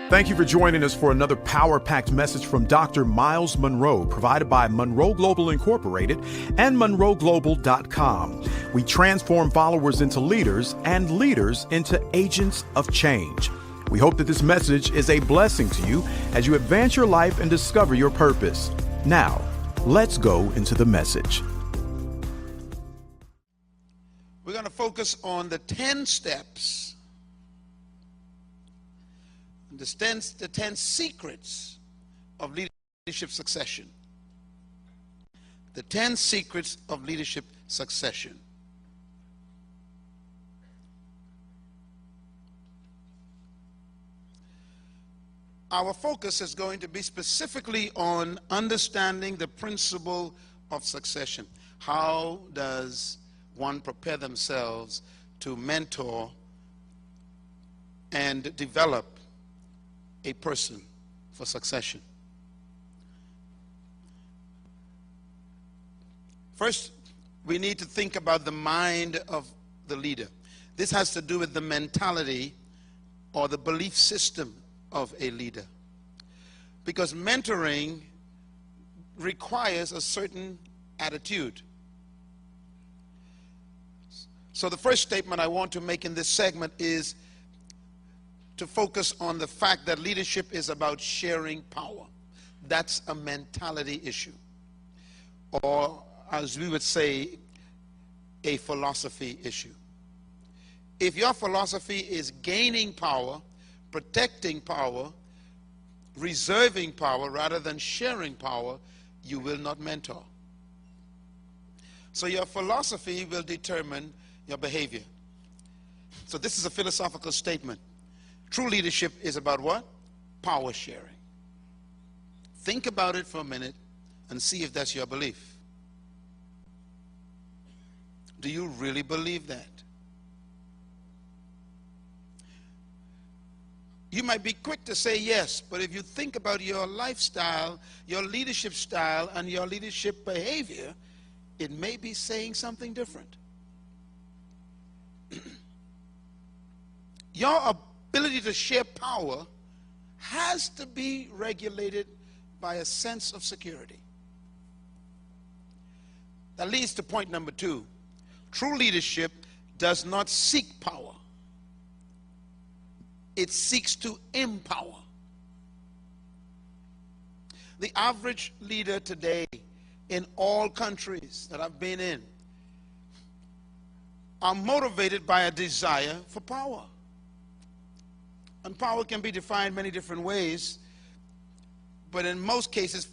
Thank you for joining us for another power-packed message from Dr. Myles Munroe, provided by Monroe Global Incorporated and monroeglobal.com. We transform followers into leaders and leaders into agents of change. We hope that this message is a blessing to you as you advance your life and discover your purpose. Now, let's go into the message. We're going to focus on the 10 steps, the 10 secrets of leadership succession. The 10 secrets of leadership succession. Our focus is going to be specifically on understanding the principle of succession. How does one prepare themselves to mentor and develop a person for succession? First, we need to think about the mind of the leader. This has to do with the mentality or the belief system of a leader, because mentoring requires a certain attitude. So the first statement I want to make in this segment is to focus on the fact that leadership is about sharing power. That's a mentality issue, or as we would say, a philosophy issue. If your philosophy is gaining power, protecting power, reserving power rather than sharing power, you will not mentor. So your philosophy will determine your behavior. So this is a philosophical statement. True leadership is about what? Power sharing. Think about it for a minute and see if that's your belief. Do you really believe that? You might be quick to say yes, but if you think about your lifestyle, your leadership style, and your leadership behavior, it may be saying something different. Your ability to share power has to be regulated by a sense of security. That leads to point number 2. True leadership does not seek power. It seeks to empower. The average leader today in all countries that I've been in are motivated by a desire for power. And power can be defined many different ways, but in most cases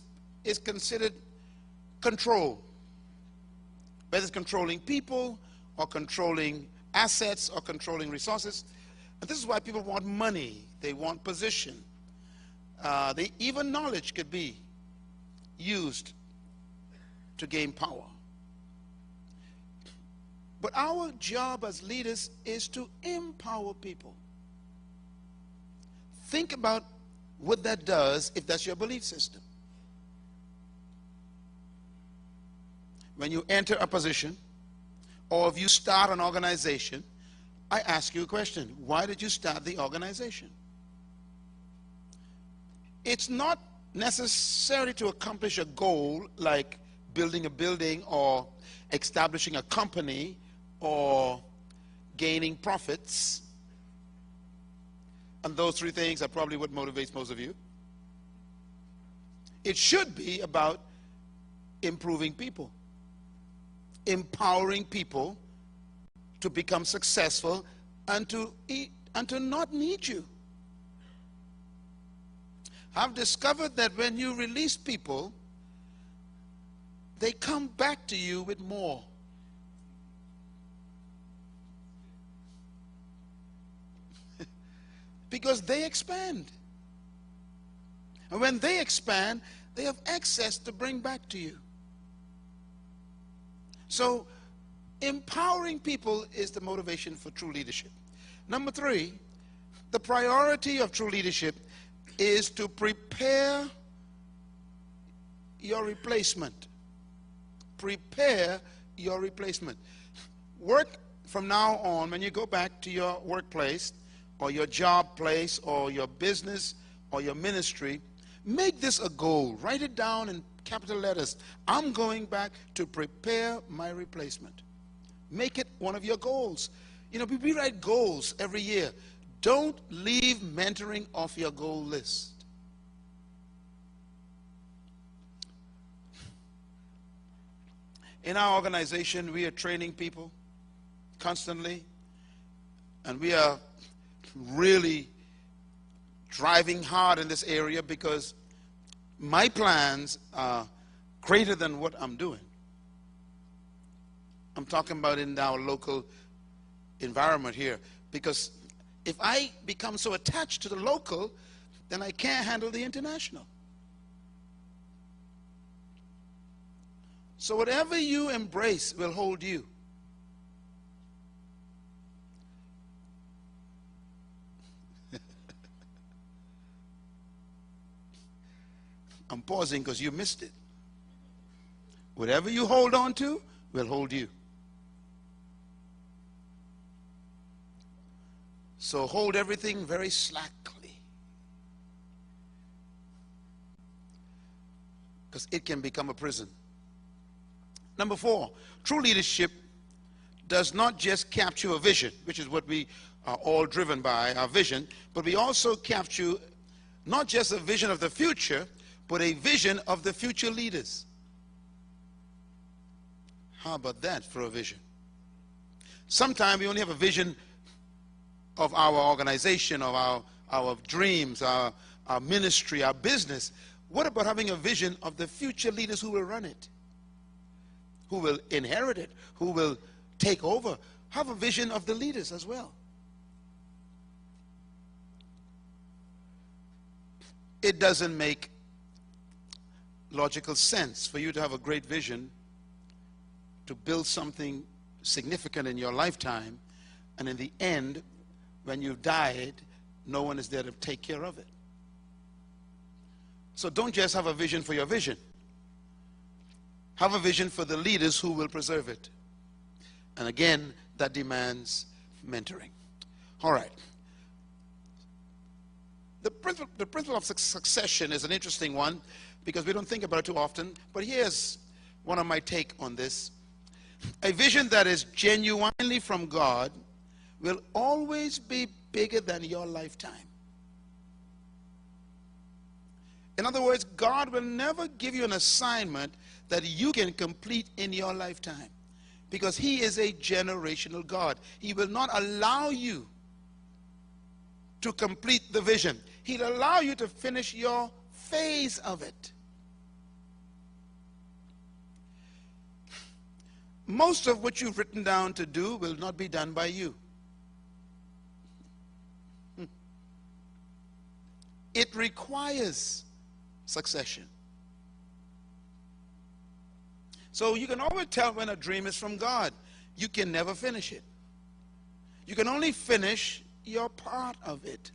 it's considered control. Whether it's controlling people or controlling assets or controlling resources. And this is why people want money, they want position. Even knowledge could be used to gain power. But our job as leaders is to empower people. Think about what that does if that's your belief system. When you enter a position, or if you start an organization, I ask you a question. Why did you start the organization? It's not necessary to accomplish a goal like building a building or establishing a company or gaining profits. And those 3 things are probably what motivates most of you. It should be about improving people, empowering people to become successful and to not need you. I've discovered that when you release people, they come back to you with more. Because they expand. And when they expand, they have access to bring back to you. So empowering people is the motivation for true leadership. Number 3, the priority of true leadership is to prepare your replacement. Prepare your replacement. Work from now on, when you go back to your workplace or your job place or your business or your ministry, make this a goal. Write it down in capital letters. I'm going back to prepare my replacement. Make it one of your goals. You know, we write goals every year. Don't leave mentoring off your goal list. In our organization, we are training people constantly, and we are really driving hard in this area because my plans are greater than what I'm doing. I'm talking about in our local environment here, because if I become so attached to the local, then I can't handle the international. So whatever you embrace will hold you. I'm pausing because you missed it. Whatever you hold on to will hold you. So hold everything very slackly, because it can become a prison. Number 4, true leadership does not just capture a vision, which is what we are all driven by, our vision, but we also capture not just a vision of the future, but a vision of the future leaders. How about that for a vision? Sometimes we only have a vision of our organization, of our dreams, our ministry, our business. What about having a vision of the future leaders who will run it, who will inherit it, who will take over? Have a vision of the leaders as well. It doesn't make logical sense for you to have a great vision to build something significant in your lifetime, and in the end, when you've died, no one is there to take care of it. So don't just have a vision for your vision. Have a vision for the leaders who will preserve it. And again, that demands mentoring. All right. The principle of succession is an interesting one because we don't think about it too often. But here's one of my take on this. A vision that is genuinely from God will always be bigger than your lifetime. In other words, God will never give you an assignment that you can complete in your lifetime, because He is a generational God. He will not allow you to complete the vision. He'll allow you to finish your phase of it. Most of what you've written down to do will not be done by you. It requires succession. So you can always tell when a dream is from God. You can never finish it. You can only finish your part of it.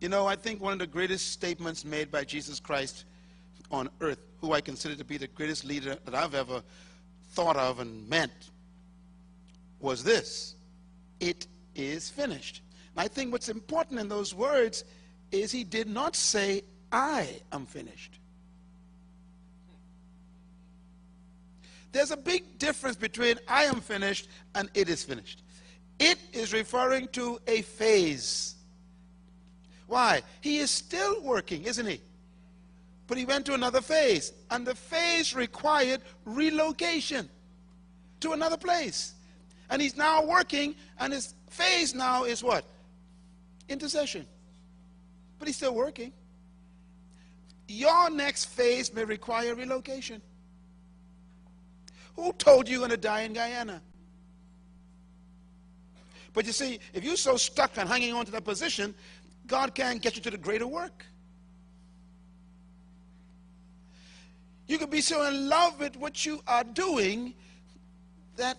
You know, I think one of the greatest statements made by Jesus Christ on earth, who I consider to be the greatest leader that I've ever thought of and meant, was this: it is finished. And I think what's important in those words is He did not say, I am finished. There's a big difference between I am finished and it is finished. It is referring to a phase. Why? He is still working, isn't he? But he went to another phase, and the phase required relocation to another place. And he's now working, and his phase now is what? Intercession. But he's still working. Your next phase may require relocation. Who told you you're going to die in Guyana? But you see, if you're so stuck on hanging on to that position, God can't get you to the greater work. You could be so in love with what you are doing that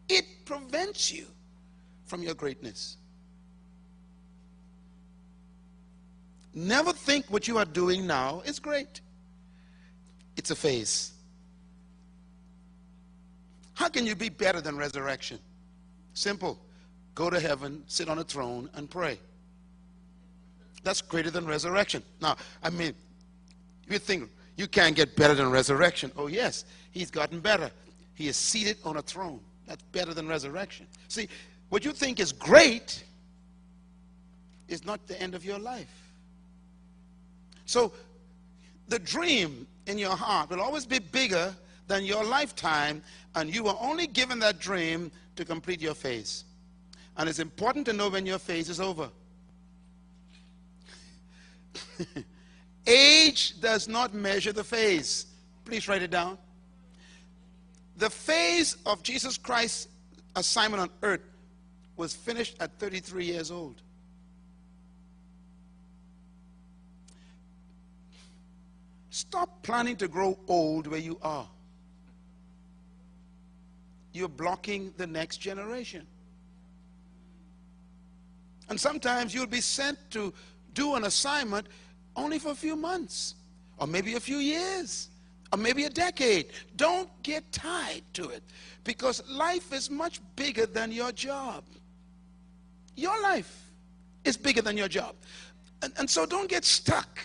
it prevents you from your greatness. Never think what you are doing now is great. It's a phase. How can you be better than resurrection? Simple. Go to heaven, sit on a throne, and pray. That's greater than resurrection. Now, I mean, you think you can't get better than resurrection. Oh, yes, he's gotten better. He is seated on a throne. That's better than resurrection. See, what you think is great is not the end of your life. So, the dream in your heart will always be bigger than your lifetime, and you were only given that dream to complete your phase. And it's important to know when your phase is over. Age does not measure the phase. Please write it down. The phase of Jesus Christ's assignment on earth was finished at 33 years old. Stop planning to grow old where you are. You're blocking the next generation. And sometimes you'll be sent to do an assignment only for a few months, or maybe a few years, or maybe a decade. Don't get tied to it, because life is much bigger than your job. Your life is bigger than your job. And so don't get stuck.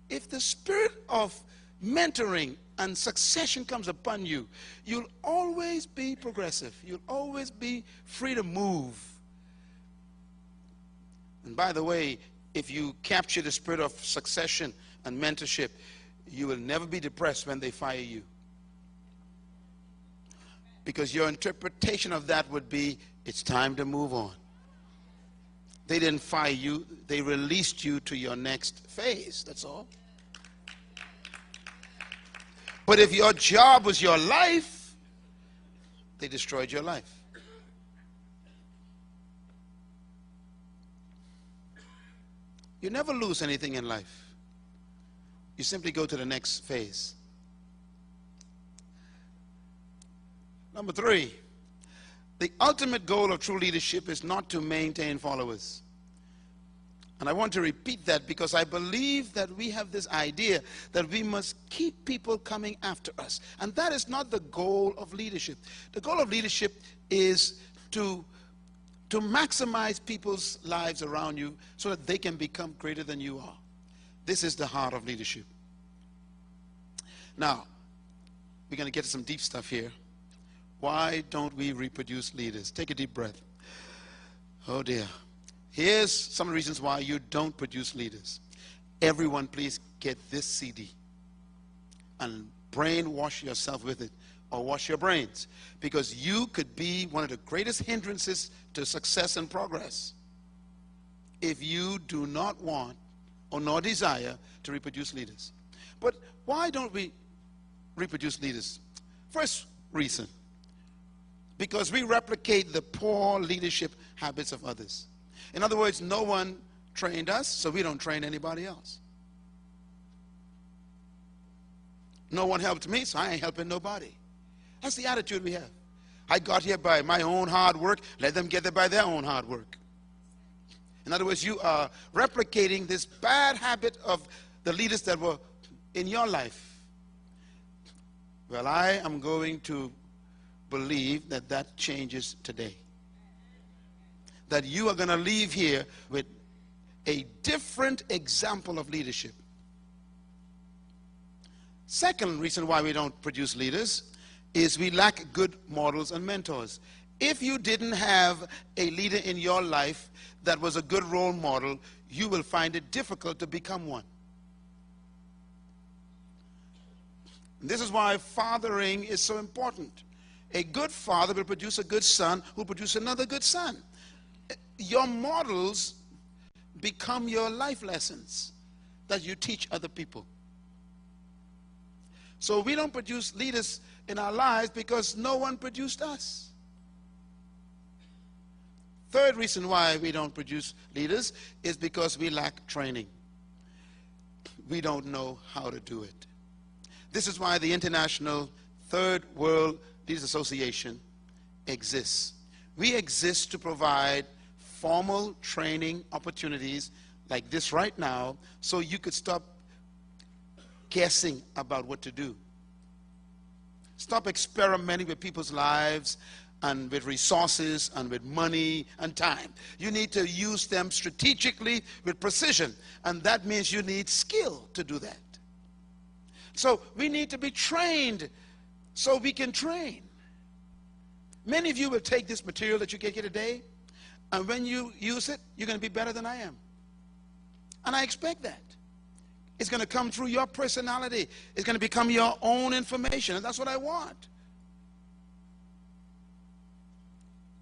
If the spirit of mentoring and succession comes upon you, you'll always be progressive. You'll always be free to move. And by the way, if you capture the spirit of succession and mentorship, you will never be depressed when they fire you. Because your interpretation of that would be, it's time to move on. They didn't fire you, they released you to your next phase, that's all. But if your job was your life, they destroyed your life. You never lose anything in life. You simply go to the next phase. Number 3, the ultimate goal of true leadership is not to maintain followers. And I want to repeat that, because I believe that we have this idea that we must keep people coming after us. And that is not the goal of leadership. The goal of leadership is to maximize people's lives around you so that they can become greater than you are. This is the heart of leadership. Now, we're going to get to some deep stuff here. Why don't we reproduce leaders? Take a deep breath. Oh dear. Here's some of the reasons why you don't produce leaders. Everyone, please get this CD and brainwash yourself with it, or wash your brains, because you could be one of the greatest hindrances to success and progress if you do not want or nor desire to reproduce leaders. But why don't we reproduce leaders? First reason, because we replicate the poor leadership habits of others. In other words, no one trained us, so we don't train anybody else. No one helped me, so I ain't helping nobody. That's the attitude we have. I got here by my own hard work, let them get there by their own hard work. In other words, you are replicating this bad habit of the leaders that were in your life. Well, I am going to believe that that changes today. That you are going to leave here with a different example of leadership. Second reason why we don't produce leaders is we lack good models and mentors. If you didn't have a leader in your life that was a good role model, you will find it difficult to become one. This is why fathering is so important. A good father will produce a good son who will produce another good son. Your models become your life lessons that you teach other people. So we don't produce leaders in our lives because no one produced us. Third reason why we don't produce leaders is because we lack training. We don't know how to do it. This is why the International Third World Leaders Association exists. We exist to provide formal training opportunities like this right now, so you could stop guessing about what to do. Stop experimenting with people's lives and with resources and with money and time. You need to use them strategically with precision, and that means you need skill to do that. So we need to be trained so we can train. Many of you will take this material that you get here today, and when you use it, you're going to be better than I am. And I expect that. It's going to come through your personality. It's going to become your own information, and that's what I want.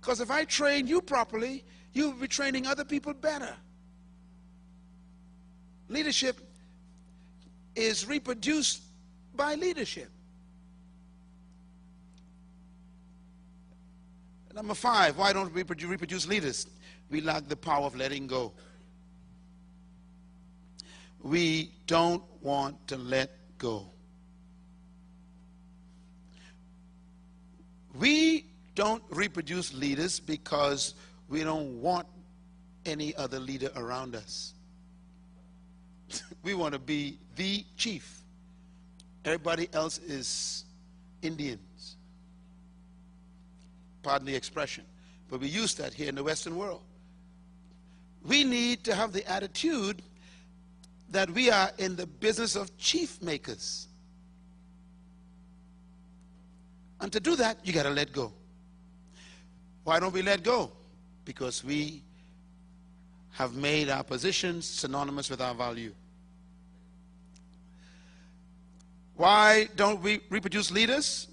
Because if I train you properly, you'll be training other people better. Leadership is reproduced by leadership. Number 5, why don't we reproduce leaders? We lack the power of letting go. We don't want to let go. We don't reproduce leaders because we don't want any other leader around us. We want to be the chief. Everybody else is Indians. Pardon the expression, but we use that here in the Western world. We need to have the attitude that we are in the business of chief makers. And to do that, you got to let go. Why don't we let go? Because we have made our positions synonymous with our value. Why don't we reproduce leaders?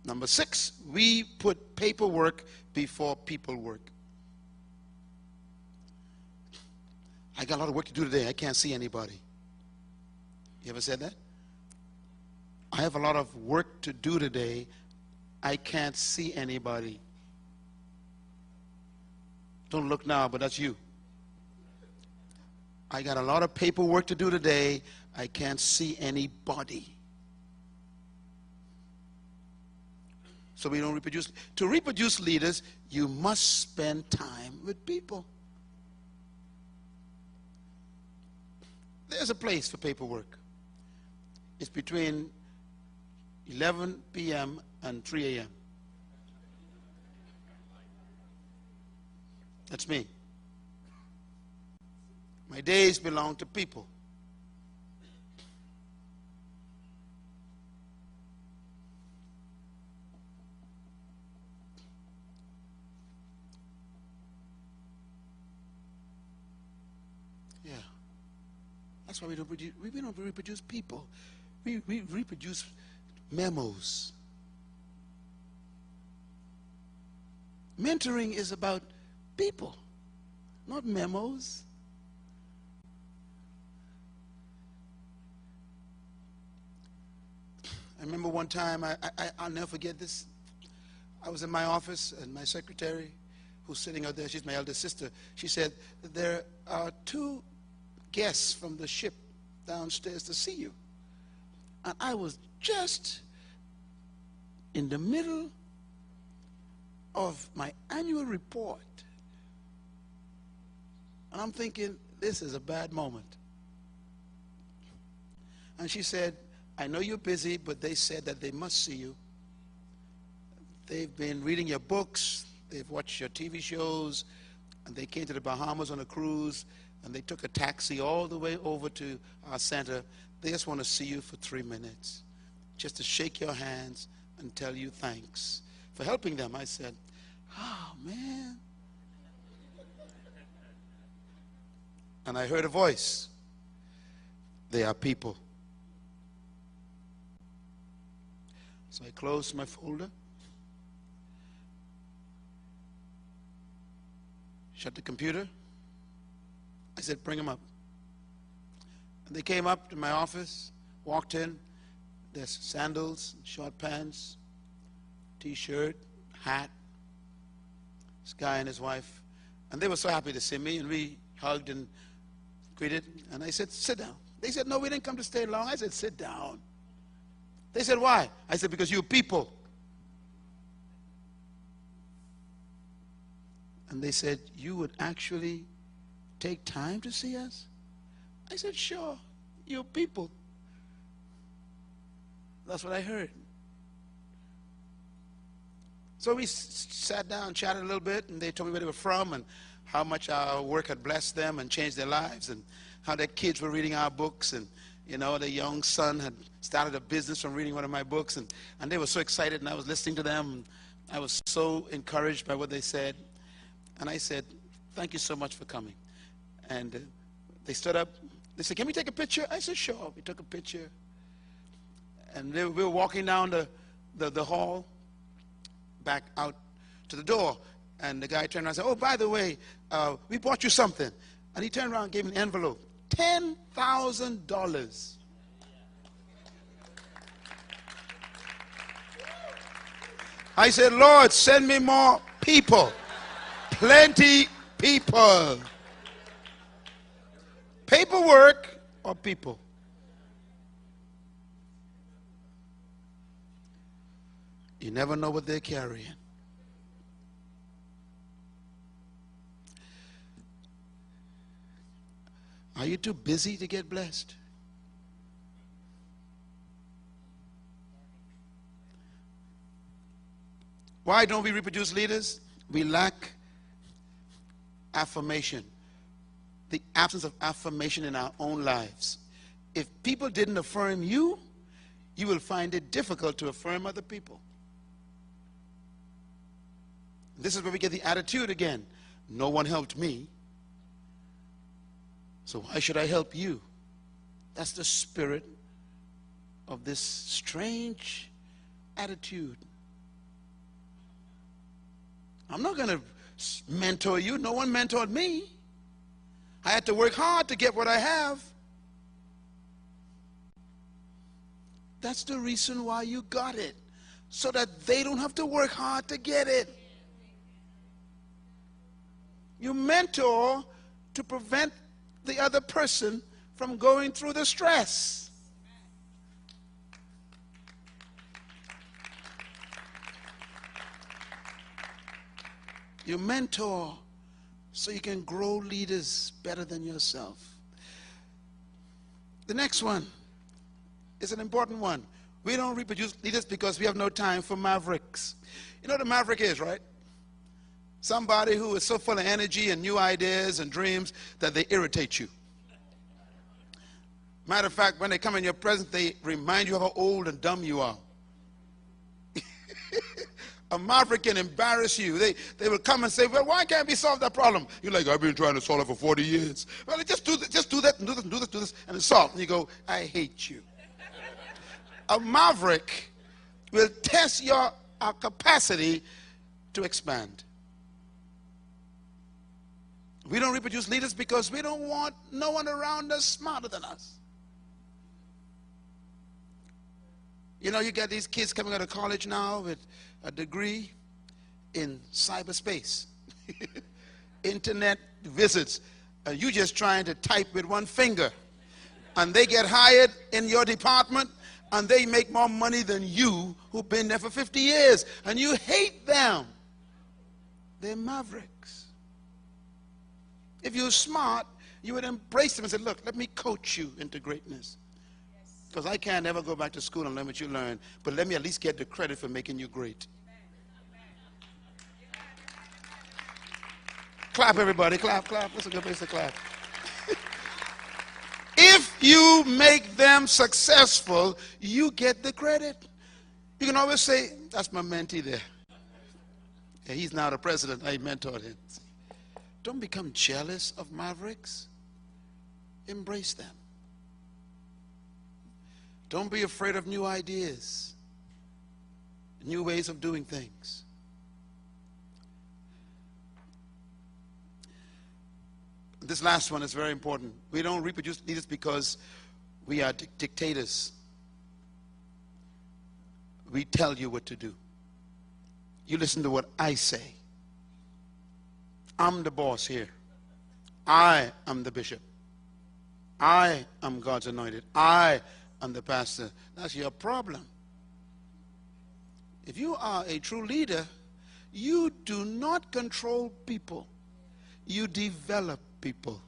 Number 6, we put paperwork before people work. I got a lot of work to do today. I can't see anybody. You ever said that? I have a lot of work to do today. I can't see anybody. Don't look now, but that's you. I got a lot of paperwork to do today. I can't see anybody. So we don't reproduce. To reproduce leaders, you must spend time with people. There's a place for paperwork. It's between 11 p.m. and 3 a.m. That's me. My days belong to people. Yeah. That's why we don't reproduce people. We reproduce memos. Mentoring is about people, not memos. I remember one time, I'll never forget this. I was in my office, and my secretary, who's sitting out there, she's my eldest sister, she said, there are 2 guests from the ship downstairs to see you. And I was just in the middle of my annual report. And I'm thinking, this is a bad moment. And she said, I know you're busy, but they said that they must see you. They've been reading your books, they've watched your TV shows, and they came to the Bahamas on a cruise, and they took a taxi all the way over to our center. They just want to see you for 3 minutes, just to shake your hands and tell you thanks for helping them. I said, oh, man. And I heard a voice. They are people. So I closed my folder, shut the computer. I said, bring them up. And they came up to my office, walked in. There's sandals, short pants, T-shirt, hat. This guy and his wife. And they were so happy to see me, and we hugged and greeted. And I said, sit down. They said, no, we didn't come to stay long. I said, sit down. They said, why? I said, because you're people. And they said, you would actually take time to see us? I said, sure, you're people. That's what I heard. So we sat down, chatted a little bit, and they told me where they were from and how much our work had blessed them and changed their lives, and how their kids were reading our books, and their young son had started a business from reading one of my books, and they were so excited, and I was listening to them, and I was so encouraged by what they said. And I said, thank you so much for coming. And they stood up. They said, can we take a picture? I said, sure. We took a picture. And we were walking down the hall back out to the door. And the guy turned around and said, oh, by the way, we bought you something. And he turned around and gave me an envelope. $10,000. I said, Lord, send me more people. Plenty people. Paperwork or people? You never know what they're carrying. Are you too busy to get blessed? Why don't we reproduce leaders? We lack affirmation. The absence of affirmation in our own lives. If people didn't affirm you, you will find it difficult to affirm other people. This is where we get the attitude again. No one helped me, so why should I help you? That's the spirit of this strange attitude. I'm not going to mentor you. No one mentored me. I had to work hard to get what I have. That's the reason why you got it, so that they don't have to work hard to get it. You mentor to prevent the other person from going through the stress. You mentor so you can grow leaders better than yourself. The next one is an important one. We don't reproduce leaders because we have no time for mavericks. You know what a maverick is, right? Somebody who is so full of energy and new ideas and dreams that they irritate you. Matter of fact, when they come in your presence, they remind you of how old and dumb you are. A maverick can embarrass you. They will come and say, well, why can't we solve that problem? You're like, I've been trying to solve it for 40 years. Well, just do that, and do this, and do this, do this, and it's solved. And you go, I hate you. A maverick will test our capacity to expand. We don't reproduce leaders because we don't want no one around us smarter than us. You know, you got these kids coming out of college now with a degree in cyberspace, internet visits, and you just trying to type with one finger, and they get hired in your department, and they make more money than you who've been there for 50 years, and you hate them. They're mavericks. If you're smart, you would embrace them and say, look, let me coach you into greatness. Because I can't ever go back to school and learn what you learned, but let me at least get the credit for making you great. Clap, everybody. Clap, clap. That's a good place to clap. If you make them successful, you get the credit. You can always say, that's my mentee there. Yeah, he's now the president. I mentored him. Don't become jealous of mavericks. Embrace them. Don't be afraid of new ideas, new ways of doing things. This last one is very important. We don't reproduce leaders because we are dictators. We tell you what to do. You listen to what I say. I'm the boss here. I am the bishop. I am God's anointed. I am the pastor. That's your problem. If you are a true leader, you do not control people. You develop people.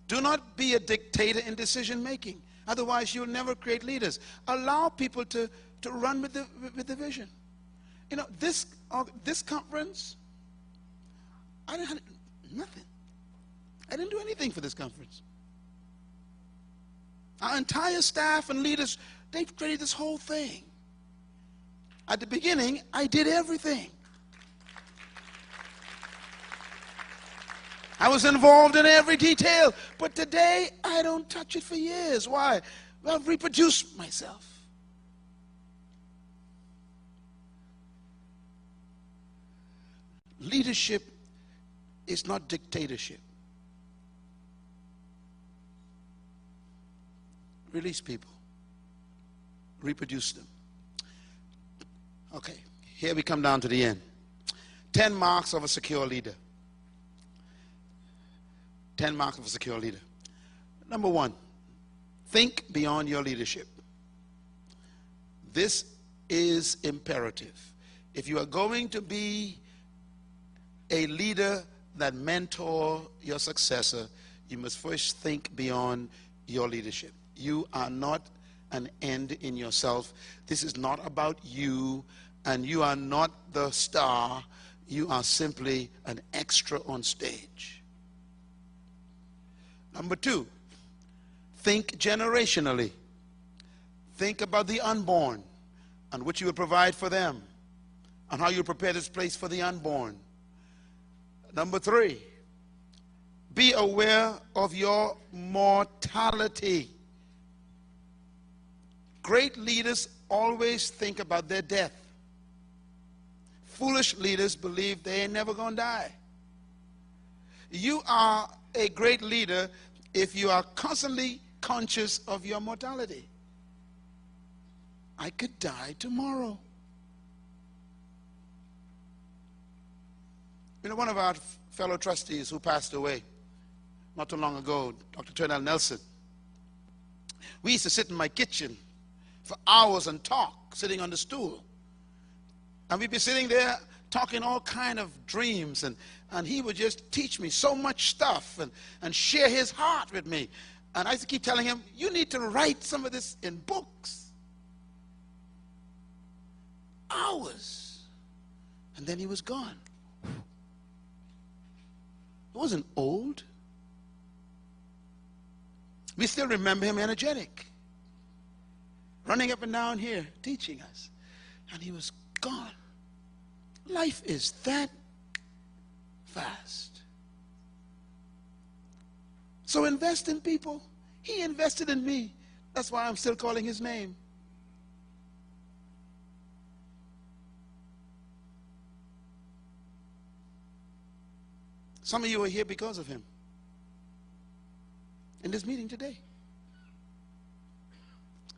Do not be a dictator in decision making. Otherwise, you'll never create leaders. Allow people to run with the vision. You know, this conference, I didn't have nothing. I didn't do anything for this conference. Our entire staff and leaders, they created this whole thing. At the beginning, I did everything. I was involved in every detail, but today I don't touch it for years. Why? Well, I've reproduced myself. Leadership is not dictatorship. Release people. Reproduce them. Okay, here we come down to the end. 10 marks of a secure leader. 10 marks of a secure leader. Number 1, think beyond your leadership. This is imperative. If you are going to be a leader that mentor your successor, you must first think beyond your leadership. You are not an end in yourself. This is not about you, and you are not the star. You are simply an extra on stage. Number 2, think generationally. Think about the unborn and what you will provide for them and how you prepare this place for the unborn. Number 3, be aware of your mortality. Great leaders always think about their death. Foolish leaders believe they ain't never gonna die. You are a great leader if you are constantly conscious of your mortality. I could die tomorrow. You know, one of our fellow trustees who passed away not too long ago, Dr. Turnell Nelson, we used to sit in my kitchen for hours and talk, sitting on the stool. And we'd be sitting there talking all kind of dreams, and he would just teach me so much stuff and share his heart with me. And I used to keep telling him, you need to write some of this in books. Hours. And then he was gone. He wasn't old. We still remember him energetic, running up and down here, teaching us. And he was gone. Life is that fast. So invest in people. He invested in me. That's why I'm still calling his name. Some of you are here because of him. In this meeting today.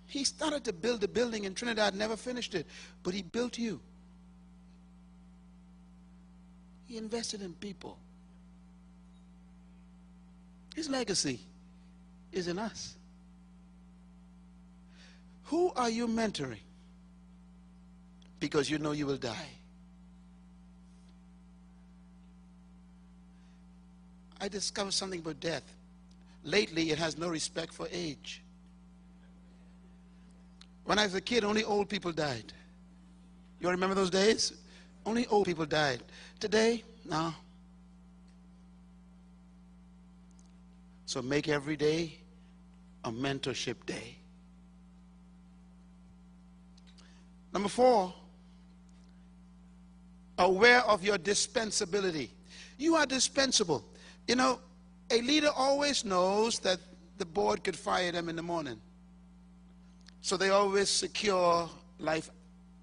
He started to build a building in Trinidad, never finished it, but he built you. He invested in people. His legacy is in us. Who are you mentoring? Because you know you will die. I discovered something about death. Lately, it has no respect for age. When I was a kid, only old people died. You remember those days? Only old people died. Today, no. So make every day a mentorship day. Number 4, aware of your dispensability. You are dispensable. You know, a leader always knows that the board could fire them in the morning. So they always secure life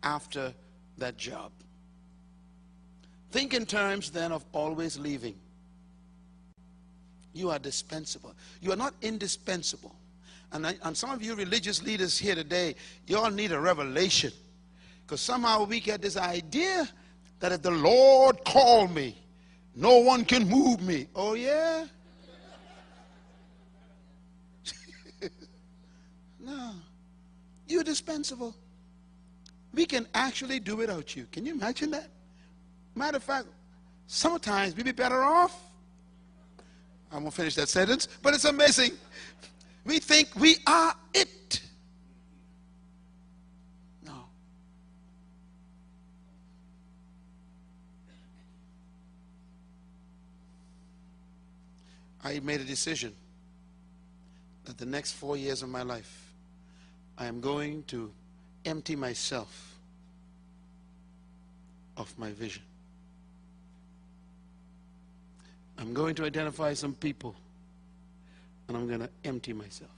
after that job. Think in terms then of always leaving. You are dispensable. You are not indispensable. And some of you religious leaders here today, you all need a revelation. Because somehow we get this idea that if the Lord called me, no one can move me. Oh, yeah? No. You're dispensable. We can actually do without you. Can you imagine that? Matter of fact, sometimes we'd be better off. I won't finish that sentence, but it's amazing. We think we are it. No. I made a decision that the next 4 years of my life, I am going to empty myself of my vision. I'm going to identify some people, and I'm going to empty myself.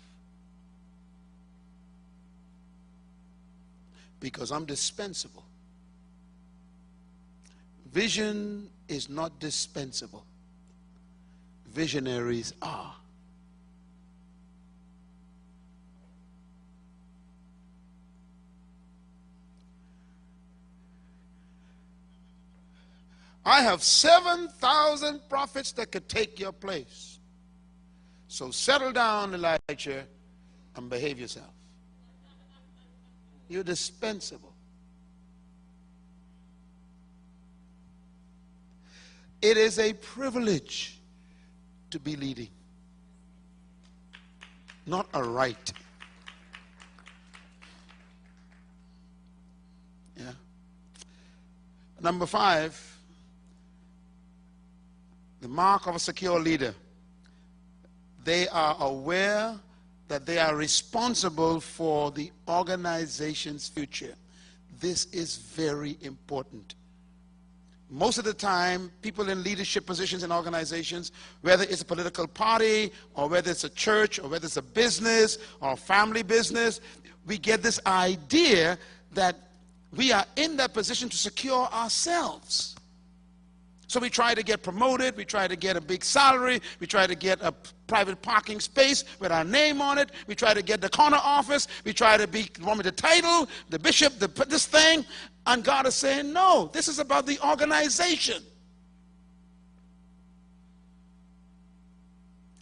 Because I'm dispensable. Vision is not dispensable. Visionaries are. I have 7,000 prophets that could take your place. So settle down, Elijah, and behave yourself. You're dispensable. It is a privilege to be leading, not a right. Yeah. Number 5. The mark of a secure leader. They are aware that they are responsible for the organization's future. This is very important. Most of the time, people in leadership positions in organizations, whether it's a political party, or whether it's a church, or whether it's a business, or a family business, we get this idea that we are in that position to secure ourselves. So we try to get promoted, we try to get a big salary, we try to get a private parking space with our name on it, we try to get the corner office, we try to be one with the title, the bishop, this thing, and God is saying, no, this is about the organization.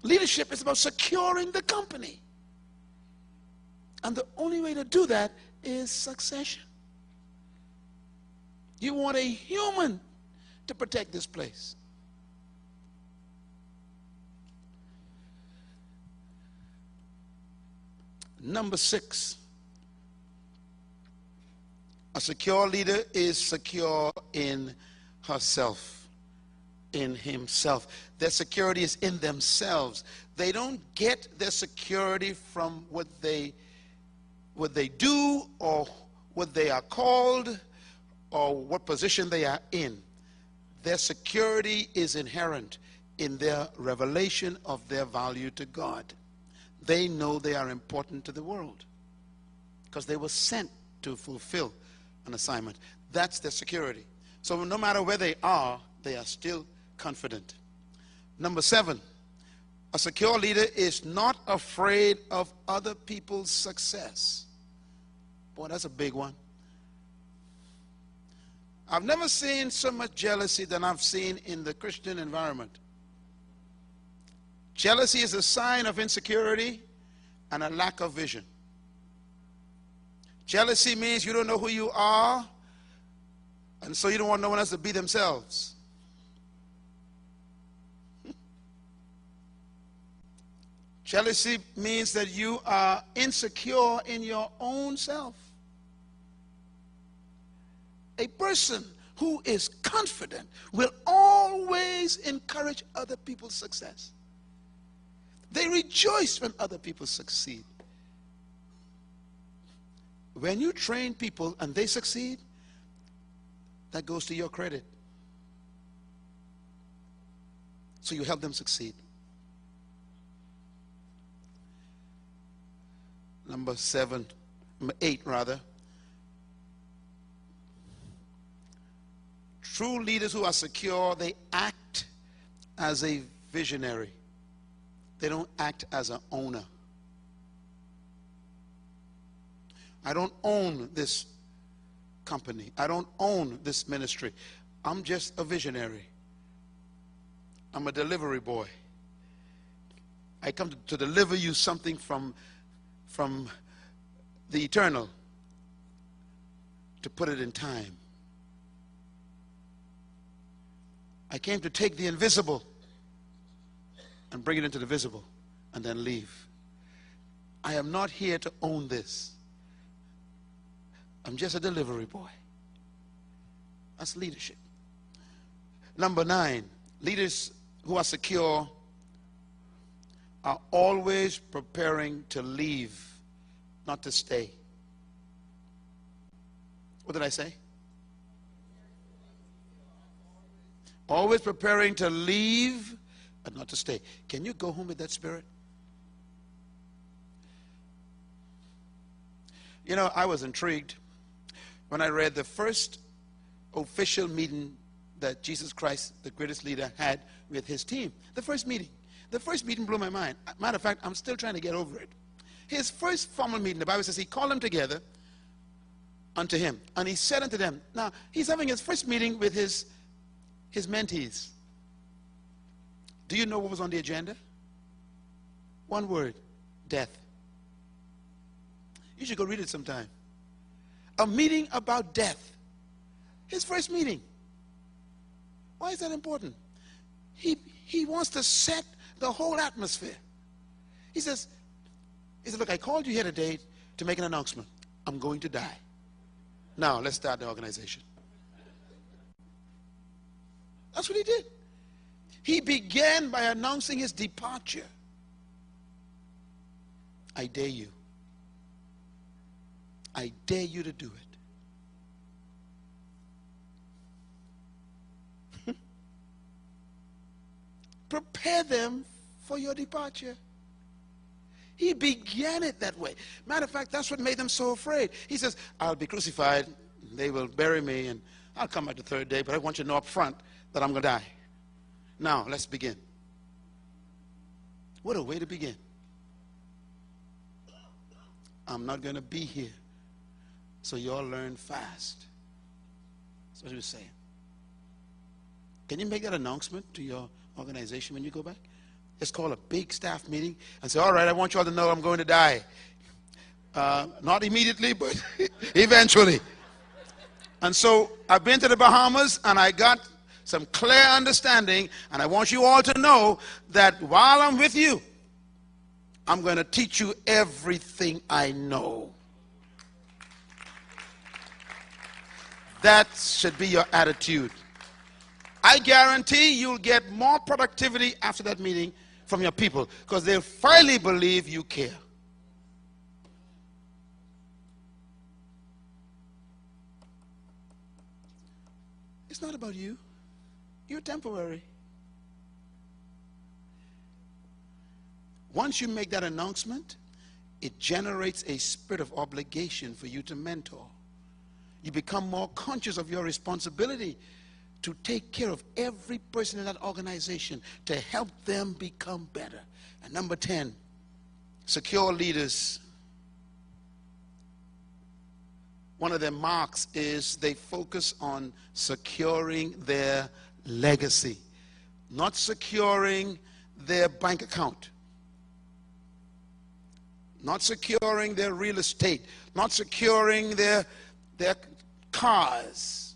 Leadership is about securing the company. And the only way to do that is succession. You want a human to protect this place. Number 6, a secure leader is secure in herself, in himself. Their security is in themselves. They don't get their security from what they do, or what they are called, or what position they are in. Their security is inherent in their revelation of their value to God. They know they are important to the world because they were sent to fulfill an assignment. That's their security. So no matter where they are still confident. Number 7, a secure leader is not afraid of other people's success. Boy, that's a big one. I've never seen so much jealousy than I've seen in the Christian environment. Jealousy is a sign of insecurity and a lack of vision. Jealousy means you don't know who you are, and so you don't want no one else to be themselves. Jealousy means that you are insecure in your own self. A person who is confident will always encourage other people's success. They rejoice when other people succeed. When you train people and they succeed, that goes to your credit. So you help them succeed. Number 8 rather. True leaders who are secure, they act as a visionary. They don't act as an owner. I don't own this company. I don't own this ministry. I'm just a visionary. I'm a delivery boy. I come to deliver you something from the eternal, to put it in time. I came to take the invisible and bring it into the visible and then leave. I am not here to own this. I'm just a delivery boy. That's leadership. Number 9, leaders who are secure are always preparing to leave, not to stay. What did I say? Always preparing to leave, but not to stay. Can you go home with that spirit? You know, I was intrigued when I read the first official meeting that Jesus Christ, the greatest leader, had with his team. The first meeting blew my mind. Matter of fact, I'm still trying to get over it. His first formal meeting, the Bible says he called them together unto him, and he said unto them, now he's having his first meeting with his mentees. Do you know what was on the agenda? One word: death. You should go read it sometime. A meeting about death. His first meeting. Why is that important? He wants to set the whole atmosphere. He says, look, I called you here today to make an announcement. I'm going to die. Now, let's start the organization. That's what he did. He began by announcing his departure. I dare you. I dare you to do it. Prepare them for your departure. He began it that way. Matter of fact, that's what made them so afraid. He says, I'll be crucified, they will bury me, and I'll come back the third day, but I want you to know up front that I'm going to die. Now, let's begin. What a way to begin. I'm not going to be here, so you all learn fast. That's what he was saying. Can you make that announcement to your organization when you go back? Just call a big staff meeting and say, all right, I want you all to know I'm going to die. Not immediately, but eventually. And so I've been to the Bahamas and I got some clear understanding, and I want you all to know that while I'm with you, I'm going to teach you everything I know. That should be your attitude. I guarantee you'll get more productivity after that meeting from your people, because they finally believe you care. It's not about you. You're temporary. Once you make that announcement, it generates a spirit of obligation for you to mentor. You become more conscious of your responsibility to take care of every person in that organization, to help them become better. And number 10, secure leaders. One of their marks is they focus on securing their legacy, not securing their bank account, not securing their real estate, not securing their cars.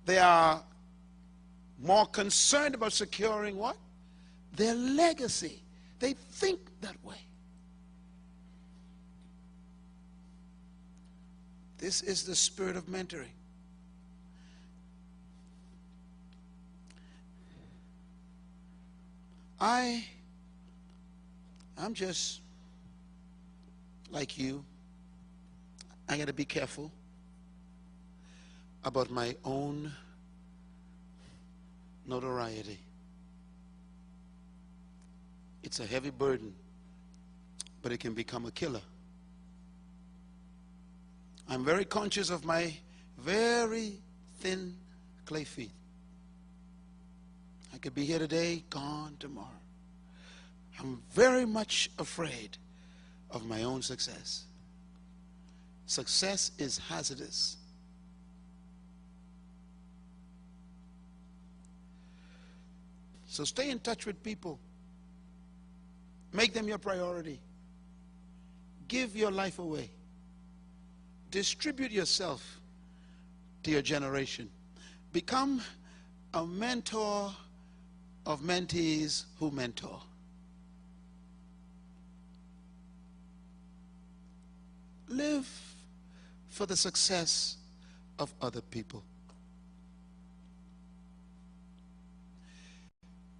They are more concerned about securing what? Their legacy. They think that way. This is the spirit of mentoring. I'm just like you. I got to be careful about my own notoriety. It's a heavy burden, but it can become a killer. I'm very conscious of my very thin clay feet. I could be here today, gone tomorrow. I'm very much afraid of my own success. Success is hazardous. So stay in touch with people. Make them your priority. Give your life away. Distribute yourself to your generation. Become a mentor of mentees who mentor. live for the success of other people.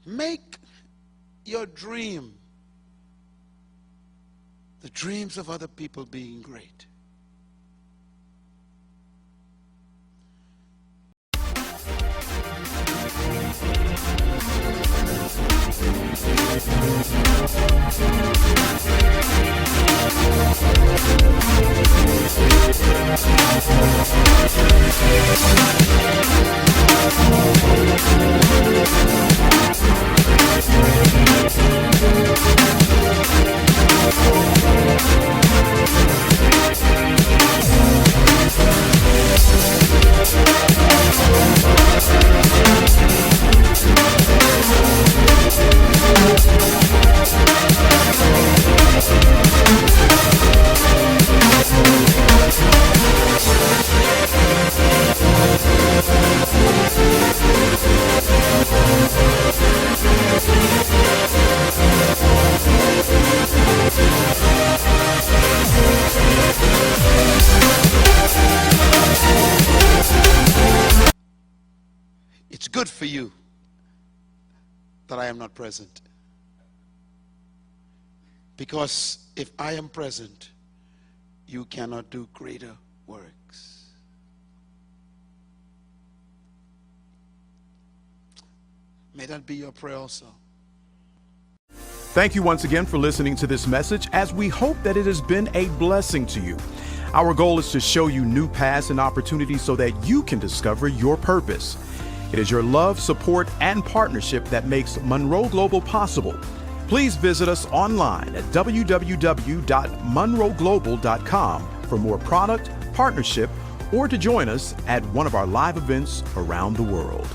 Make your dream the dreams of other people being great. It's good for you that I am not present. Because if I am present, you cannot do greater works. May that be your prayer also. Thank you once again for listening to this message, as we hope that it has been a blessing to you. Our goal is to show you new paths and opportunities so that you can discover your purpose. It is your love, support, and partnership that makes Monroe Global possible. Please visit us online at www.monroeglobal.com for more product, partnership, or to join us at one of our live events around the world.